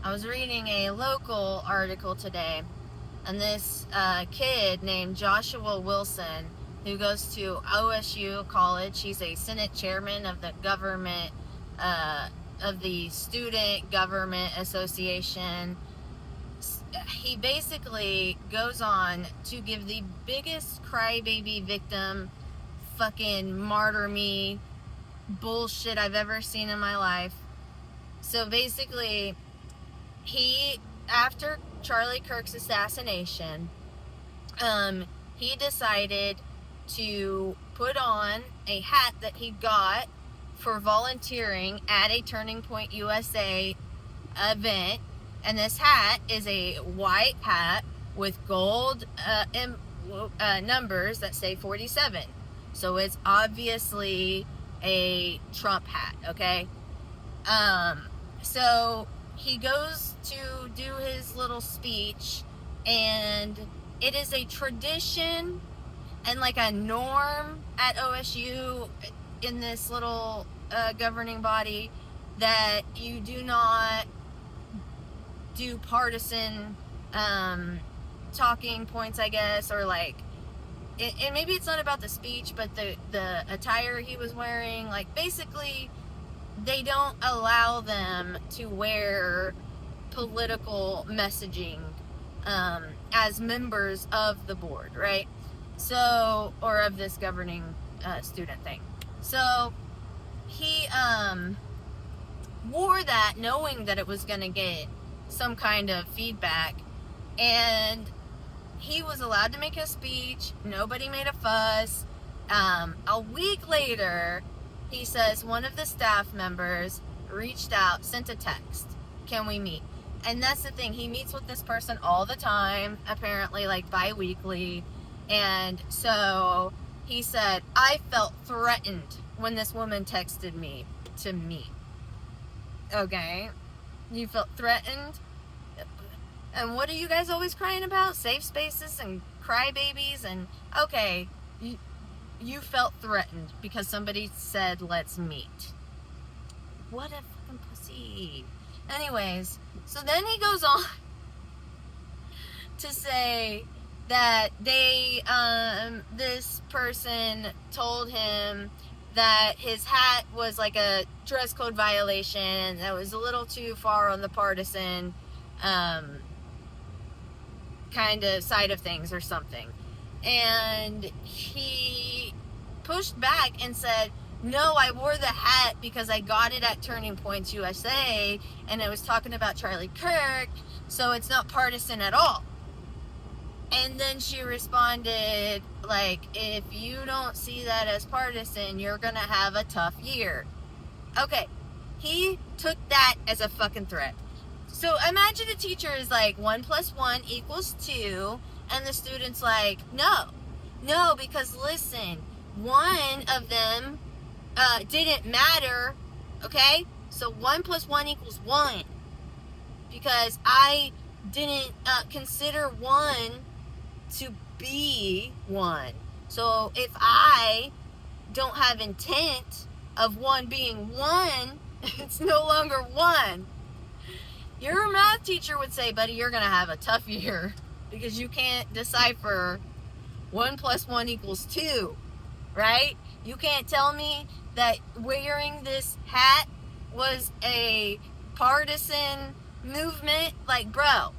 I was reading a local article today, and this kid named Joshua Wilson, who goes to OSU College, he's a Senate chairman of the government, of the Student Government Association. He basically goes on to give the biggest crybaby victim fucking martyr me bullshit I've ever seen in my life. So basically, after Charlie Kirk's assassination, he decided to put on a hat that he got for volunteering at a Turning Point USA event. And this hat is a white hat with gold numbers that say 47. So it's obviously a Trump hat, okay? So he goes to do his little speech, and it is a tradition and like a norm at OSU in this little governing body that you do not do partisan talking points, I guess, or like, and maybe it's not about the speech, but the attire he was wearing, like, basically they don't allow them to wear political messaging as members of the board, right? So, or of this governing student thing. So he wore that knowing that it was going to get some kind of feedback, and he was allowed to make a speech. Nobody made a fuss. A week later, he says one of the staff members reached out, sent a text, can we meet? And that's the thing, he meets with this person all the time, apparently, like bi-weekly. And so he said, I felt threatened when this woman texted me to meet. Okay, you felt threatened? And what are you guys always crying about? Safe spaces and crybabies, and okay, you felt threatened because somebody said let's meet. What a fucking pussy. Anyways, so then he goes on to say that this person told him that his hat was like a dress code violation, that was a little too far on the partisan kind of side of things or something. And he pushed back and said, no, I wore the hat because I got it at Turning Points USA, and it was talking about Charlie Kirk, so it's not partisan at all. And then she responded, like, if you don't see that as partisan, you're gonna have a tough year. Okay, he took that as a fucking threat. So imagine a teacher is like, 1 + 1 = 2, and the student's like, no, because listen, one of them didn't matter, okay? So 1 + 1 = 1, because I didn't consider 1 to be 1. So if I don't have intent of 1 being 1, it's no longer 1. Your math teacher would say, buddy, you're going to have a tough year because you can't decipher 1 + 1 = 2, right? You can't tell me that wearing this hat was a partisan movement. Like, bro,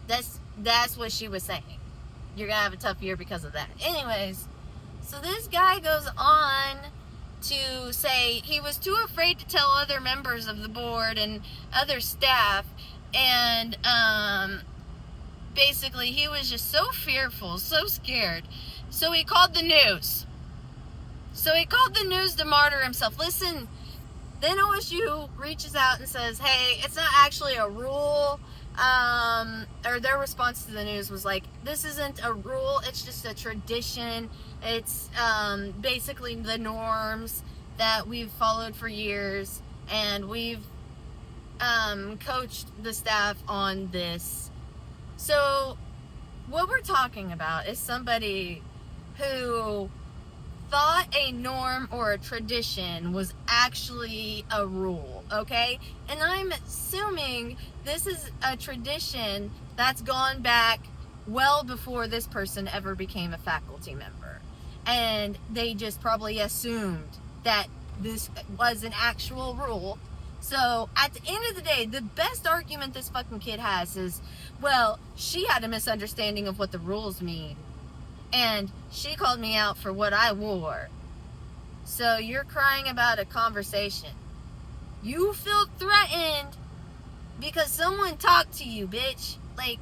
that's what she was saying. You're going to have a tough year because of that. Anyways, so this guy goes on to say he was too afraid to tell other members of the board and other staff, and basically he was just so fearful, so scared, so he called the news. To martyr himself. Listen, then OSU reaches out and says, hey, it's not actually a rule, or their response to the news was like, this isn't a rule, it's just a tradition. It's basically the norms that we've followed for years, and we've coached the staff on this. So what we're talking about is somebody who thought a norm or a tradition was actually a rule, okay? And I'm assuming saying this is a tradition that's gone back well before this person ever became a faculty member. And they just probably assumed that this was an actual rule. So at the end of the day, the best argument this fucking kid has is, well, she had a misunderstanding of what the rules mean, and she called me out for what I wore. So you're crying about a conversation. You feel threatened because someone talked to you, bitch. Like,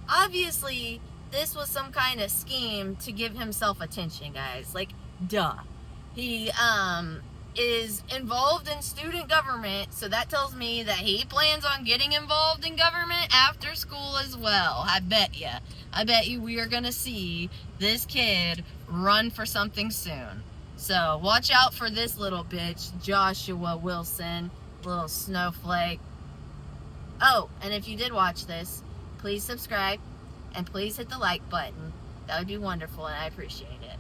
obviously, this was some kind of scheme to give himself attention, guys. Like, duh. He, is involved in student government, so that tells me that he plans on getting involved in government after school as well. I bet you we are gonna see this kid run for something soon. So watch out for this little bitch, Joshua Wilson, little snowflake. Oh, and if you did watch this, please subscribe and please hit the like button. That would be wonderful, and I appreciate it.